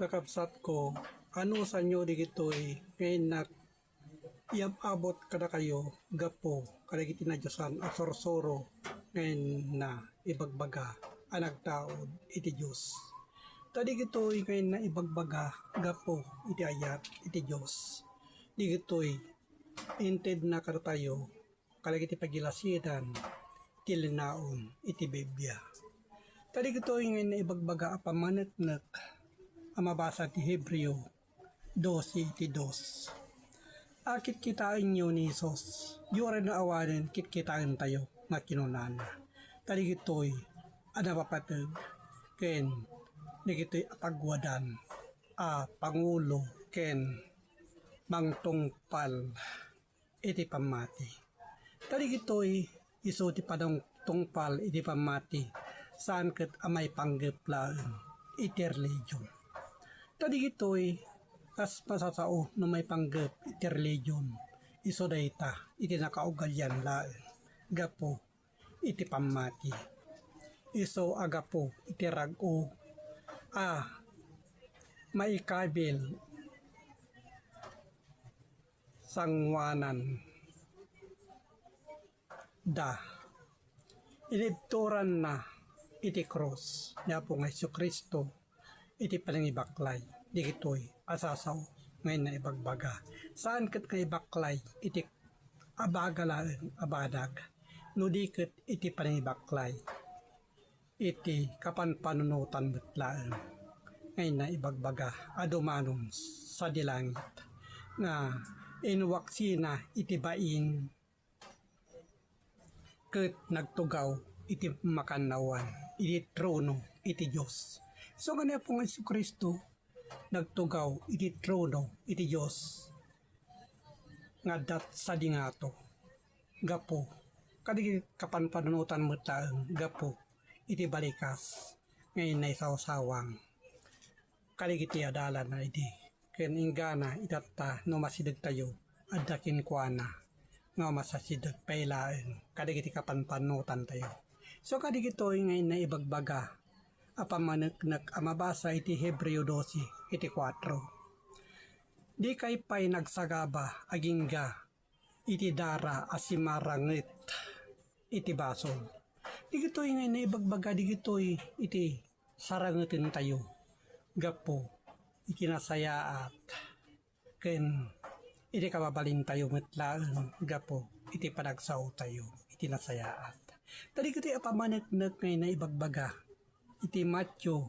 kakabsat ko, ano sa inyo di gito'y ngayon na abot kada kayo gapo kada kiti na Diyosan at sorsoro ngayon na ibagbaga anag taod iti Diyos. Tadi gito'y ngayon na ibagbaga gapo iti ayat iti Diyos. Di gito'y inted na kada tayo kada kiti pagilasidan iti linaon iti Biblia. Tadi gito'y ngayon na ibagbaga apamanetnek amabasa ti Hebreo 12 iti 2. Akit kitain nyo ni Isos, yura na awanin kit kitain tayo nga kinunana. Tali gito'y anapapatag, ken nagito'y apagwadan, pangulo, ken mangtungpal, iti pamati. Tali gito'y iso ti padang tungpal iti pamati, saan ket amay panggeplaan, iti religion. Tadi gito'y as pasasao no may panggap iti religion iso dayta iti nakaugalyan laeng gapo iti pamati iso agapo iti rag-o maikabil sangwanan da inibturan na iti cross niya po nga Jesucristo iti palangibaklay di gito'y asasaw ngayon na ibagbaga. Saan kat nga ibaklay iti abagalaan abadag no di kat iti palangibaklay iti kapanpanunutan betlaan ngayon na ibagbaga adumanon sa dilangit nga inwaksina iti bain kat nagtugaw iti makanawan iti trono iti Diyos. So ganyan po nga si Kristo nagtugaw iti trono iti Diyos nga dat sa dingato gapo kadi kapanpanunutan mo taang gapo iti balikas ngayon na isawsawang kadi iti adalan na iti ken ingana itatta no masidag tayo adakin kuana nga masasidag pailaen kadi iti kapanpanunutan tayo. So kadi gito'y ngayon na ibagbaga apamaneknek amabasa iti Hebreo 12 iti 4. Di kay pa'y nagsagaba agingga iti dara asimarangit iti basol. Di gito'y ngayon na ibagbaga di gito'y iti sarangitin tayo gapo iti nasayaat ken iti kababalin tayo metlaan gapo iti panagsaw tayo iti nasayaat. Tadi gito'y apamaneknek ngayon na ibagbaga iti Matthew